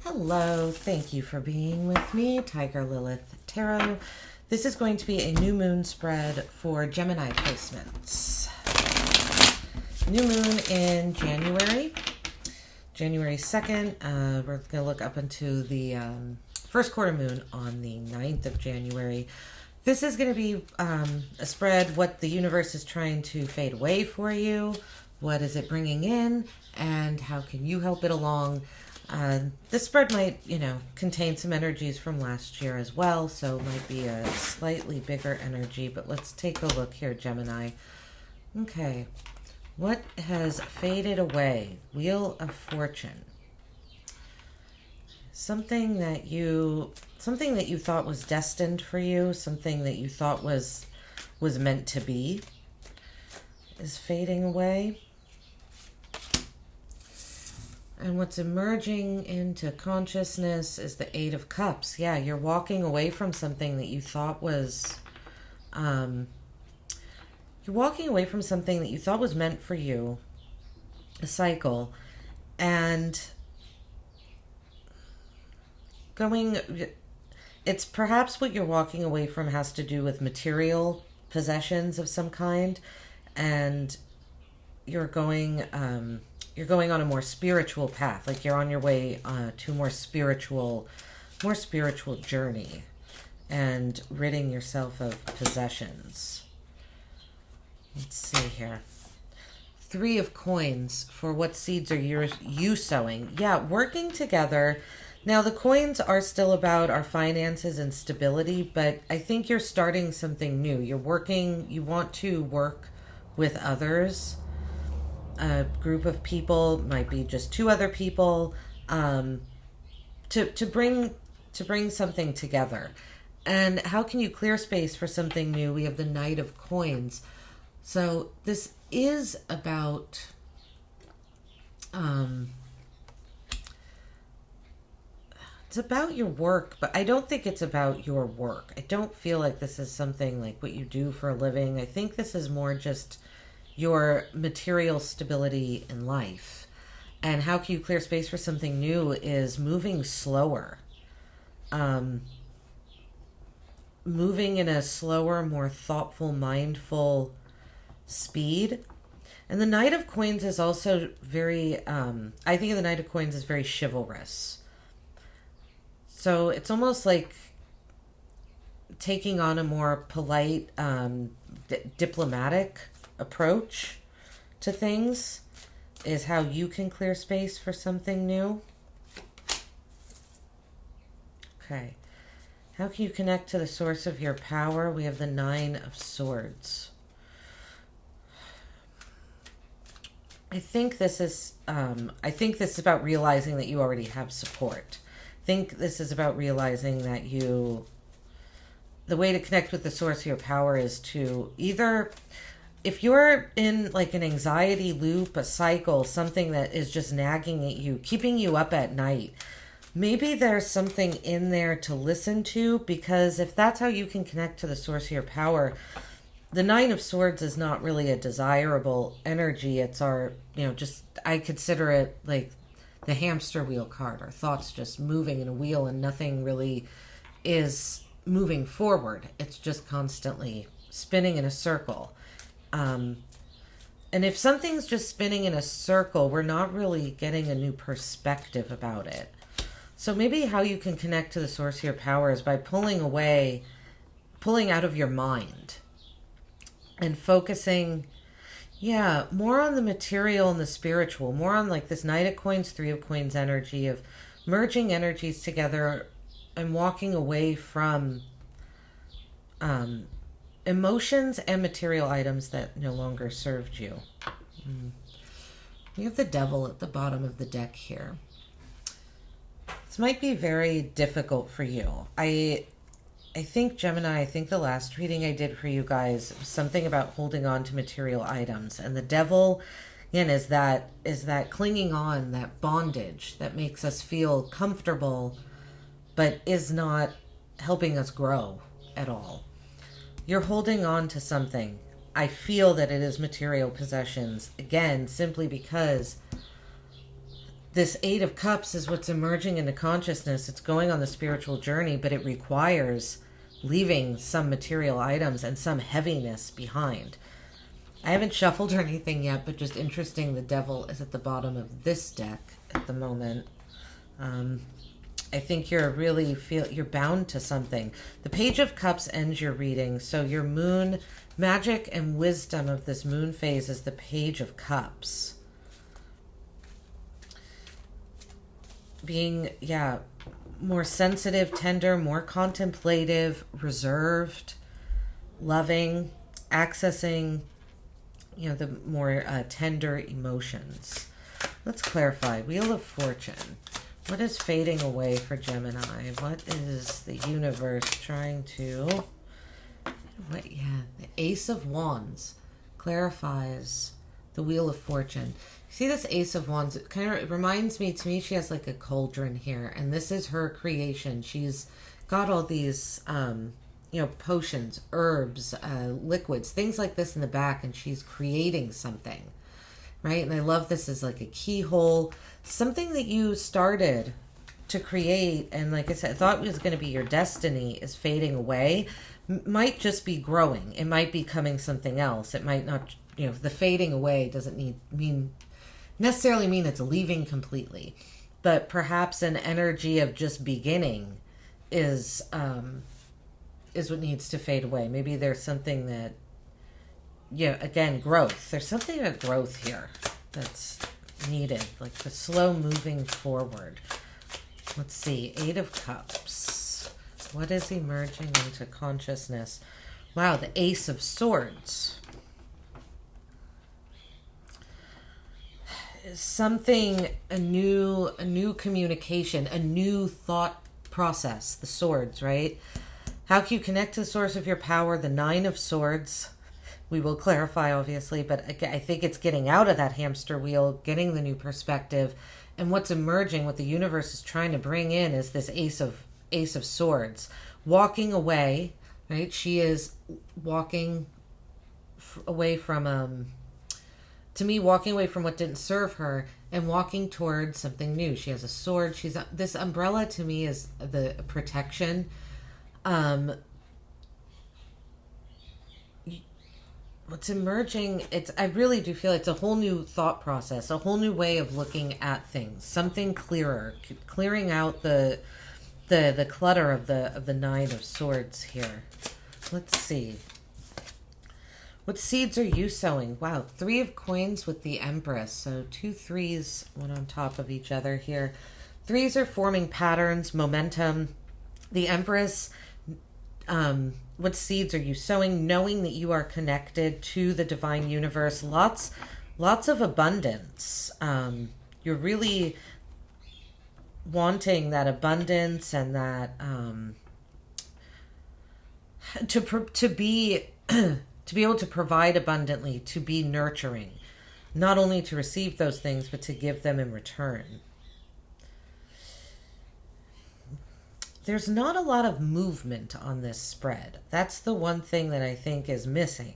Hello, thank you for being with me, Tiger Lilith Tarot. This is going to be a new moon spread for Gemini placements. New moon in January 2nd. We're going to look up into the first quarter moon on the 9th of January. This is going to be a spread, what the universe is trying to fade away for you, what is it bringing in, and how can you help it along. This spread might, contain some energies from last year as well, so it might be a slightly bigger energy, but let's take a look here, Gemini. Okay, what has faded away? Wheel of Fortune. Something that you thought was destined for you, something that you thought was meant to be, is fading away. And what's emerging into consciousness is the Eight of Cups. Yeah, you're walking away from something that you thought was, you're walking away from something that you thought was meant for you, a cycle, and it's perhaps what you're walking away from has to do with material possessions of some kind, and you're going on a more spiritual path, like you're on your way to a more spiritual journey and ridding yourself of possessions. Let's see here. Three of Coins for what seeds are you sowing? Yeah, working together. Now, the coins are still about our finances and stability, but I think you're starting something new. You want to work with others. A group of people, might be just two other people, to bring something together. And how can you clear space for something new? We have the Knight of Coins. So this is about it's about your work, but I don't think it's about your work. I don't feel like this is something like what you do for a living. I think this is more just your material stability in life. And how can you clear space for something new is moving slower. Moving in a slower, more thoughtful, mindful speed. And the Knight of Coins is also very, I think the Knight of Coins is very chivalrous. So it's almost like taking on a more polite, diplomatic approach to things is how you can clear space for something new. Okay. How can you connect to the source of your power? We have the Nine of Swords. I think this is about realizing that you already have support. I think this is about realizing that the way to connect with the source of your power is to either, if you're in like an anxiety loop, a cycle, something that is just nagging at you, keeping you up at night, maybe there's something in there to listen to, because if that's how you can connect to the source of your power, the Nine of Swords is not really a desirable energy. It's our, I consider it like the hamster wheel card. Our thoughts just moving in a wheel and nothing really is moving forward. It's just constantly spinning in a circle. And if something's just spinning in a circle, we're not really getting a new perspective about it. So maybe how you can connect to the source of your power is by pulling out of your mind and focusing, more on the material and the spiritual, more on like this Knight of Coins, Three of Coins energy of merging energies together and walking away from emotions and material items that no longer served you. We have the Devil at the bottom of the deck here. This might be very difficult for you. I think, Gemini, the last reading I did for you guys was something about holding on to material items. And the Devil, again, is that clinging on, that bondage that makes us feel comfortable, but is not helping us grow at all. You're holding on to something. I feel that it is material possessions, again, simply because this Eight of Cups is what's emerging into consciousness. It's going on the spiritual journey, but it requires leaving some material items and some heaviness behind. I haven't shuffled or anything yet, but just interesting, the Devil is at the bottom of this deck at the moment. I think you're bound to something. The Page of Cups ends your reading, so your moon magic and wisdom of this moon phase is the Page of Cups. Being, more sensitive, tender, more contemplative, reserved, loving, accessing, the more tender emotions. Let's clarify. Wheel of Fortune. What is fading away for Gemini? What is the universe trying to... the Ace of Wands clarifies the Wheel of Fortune. See this Ace of Wands? It reminds me, to me, she has like a cauldron here, and this is her creation. She's got all these, potions, herbs, liquids, things like this in the back, and she's creating something, right? And I love this as like a keyhole, something that you started to create, and like I said, I thought it was going to be your destiny is fading away. Might just be growing. It might be becoming something else. It might not, the fading away doesn't necessarily mean it's leaving completely, but perhaps an energy of just beginning is what needs to fade away. Maybe there's something that, again, growth. There's something about growth here that's needed, like the slow moving forward. Let's see, Eight of Cups. What is emerging into consciousness? Wow, the Ace of Swords. Something, a new communication, a new thought process, the swords, right? How can you connect to the source of your power? The Nine of Swords. We will clarify, obviously, but I think it's getting out of that hamster wheel, getting the new perspective, and what's emerging, what the universe is trying to bring in is this Ace of Swords. Walking away, right? She is walking away from, to me, walking away from what didn't serve her and walking towards something new. She has a sword. This umbrella to me is the protection. What's emerging, I really do feel it's a whole new thought process, a whole new way of looking at things, something clearer, clearing out the clutter of the Nine of Swords here. Let's see. What seeds are you sowing? Wow, Three of Coins with the Empress. So 2 3s, one on top of each other here. 3s are forming patterns, momentum. The Empress, what seeds are you sowing? Knowing that you are connected to the divine universe. Lots of abundance. You're really wanting that abundance and that to be to be able to provide abundantly, to be nurturing, not only to receive those things, but to give them in return. There's not a lot of movement on this spread. That's the one thing that I think is missing.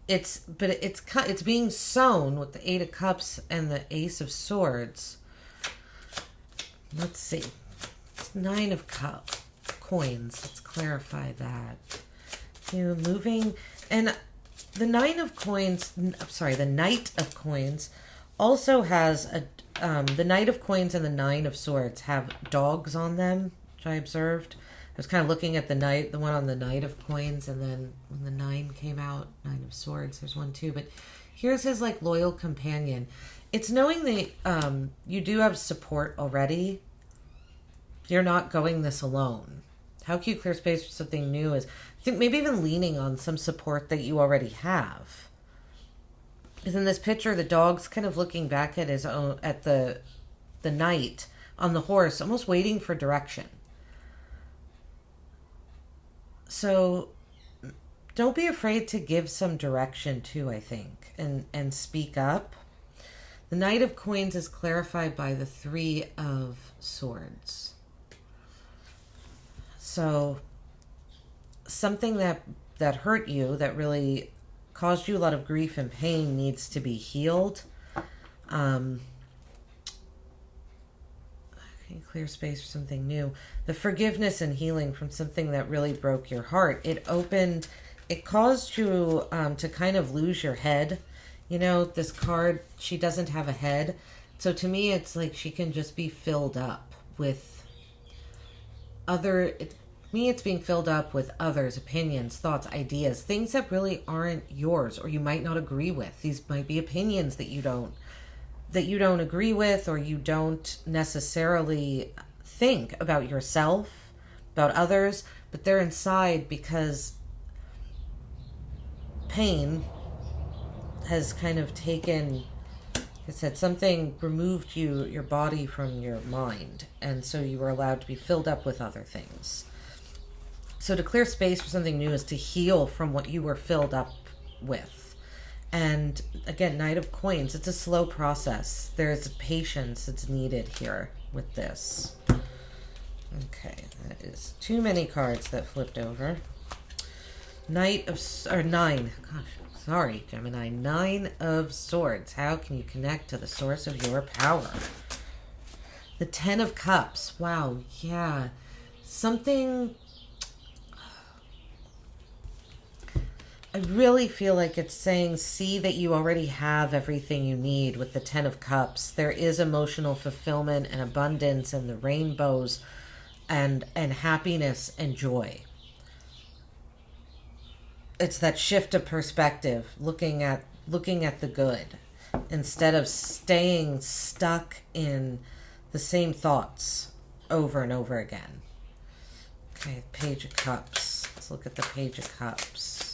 It's being sown with the Eight of Cups and the Ace of Swords. Let's see. It's 9 of Coins. Let's clarify that. Moving, and the Knight of Coins also has the Knight of Coins and the Nine of Swords have dogs on them, which I observed. I was kind of looking at the one on the Knight of Coins, and then when the 9 came out, Nine of Swords, there's one too, but here's his like loyal companion. It's knowing that you do have support already. You're not going this alone. How can you clear space for something new is, I think, maybe even leaning on some support that you already have. Because in this picture, the dog's kind of looking back at his own, at the knight on the horse, almost waiting for direction. So don't be afraid to give some direction too, I think, and speak up. The Knight of Coins is clarified by the 3 of Swords. So something that hurt you, that really caused you a lot of grief and pain, needs to be healed. Okay, clear space for something new. The forgiveness and healing from something that really broke your heart. It caused you to kind of lose your head. You know, this card, she doesn't have a head. So to me, it's like she can just be filled up with it's being filled up with others' opinions, thoughts, ideas, things that really aren't yours or you might not agree with. These might be opinions that you don't agree with, or you don't necessarily think about yourself, about others, but they're inside because pain has kind of taken, like I said, something removed your body from your mind, and so you were allowed to be filled up with other things. So to clear space for something new is to heal from what you were filled up with. And again, Knight of Coins, it's a slow process. There's patience that's needed here with this. Okay, that is too many cards that flipped over. Nine. Gosh, sorry, Gemini. 9 of Swords. How can you connect to the source of your power? The 10 of Cups. Wow, yeah. Something... I really feel like it's saying, see that you already have everything you need with the 10 of Cups. There is emotional fulfillment and abundance and the rainbows and happiness and joy. It's that shift of perspective, looking at the good instead of staying stuck in the same thoughts over and over again. Okay, Page of Cups. Let's look at the Page of Cups.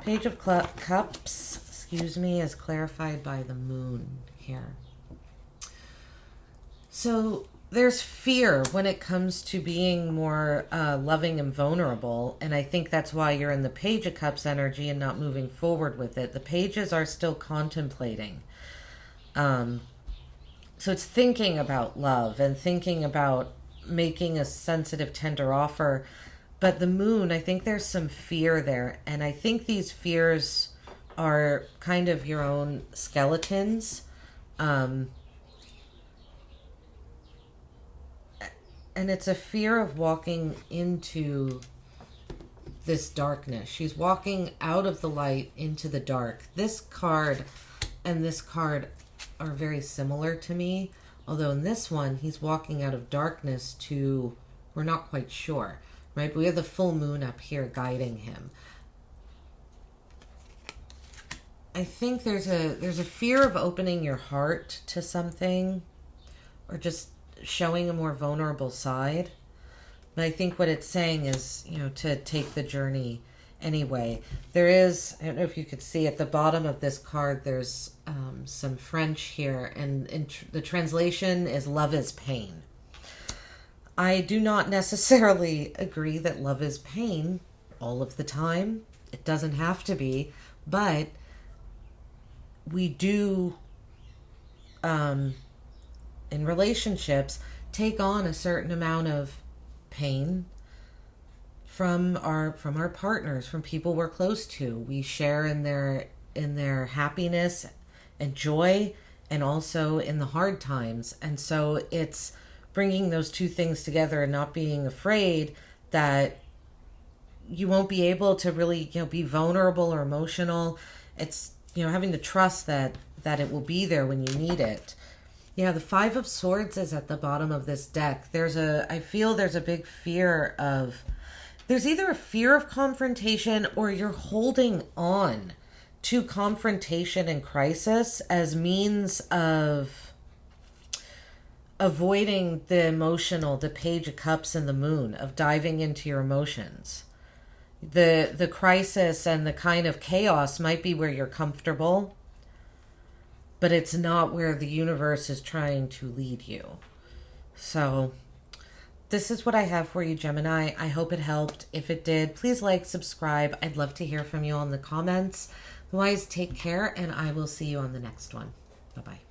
Page of Cups, is clarified by the moon here. So there's fear when it comes to being more loving and vulnerable, and I think that's why you're in the Page of Cups energy and not moving forward with it. The pages are still contemplating. So it's thinking about love and thinking about making a sensitive, tender offer. But the moon, I think there's some fear there. And I think these fears are kind of your own skeletons. And it's a fear of walking into this darkness. She's walking out of the light into the dark. This card and this card are very similar to me. Although in this one, he's walking out of darkness to, we're not quite sure. Right? We have the full moon up here guiding him. I think there's a fear of opening your heart to something or just showing a more vulnerable side. But I think what it's saying is, to take the journey anyway. There is, I don't know if you could see at the bottom of this card, there's some French here, and the translation is love is pain. I do not necessarily agree that love is pain all of the time. It doesn't have to be, but we do, in relationships, take on a certain amount of pain from our partners, from people we're close to. We share in their happiness and joy, and also in the hard times. And so it's bringing those two things together and not being afraid that you won't be able to really, be vulnerable or emotional. It's, having to trust that it will be there when you need it. Yeah, the 5 of Swords is at the bottom of this deck. I feel there's a big fear of, there's either a fear of confrontation or you're holding on to confrontation and crisis as means of avoiding the emotional, the Page of Cups and the Moon, of diving into your emotions. The crisis and the kind of chaos might be where you're comfortable, but it's not where the universe is trying to lead you. So this is what I have for you, Gemini. I hope it helped. If it did, please like, subscribe. I'd love to hear from you in the comments. Otherwise, take care, and I will see you on the next one. Bye-bye.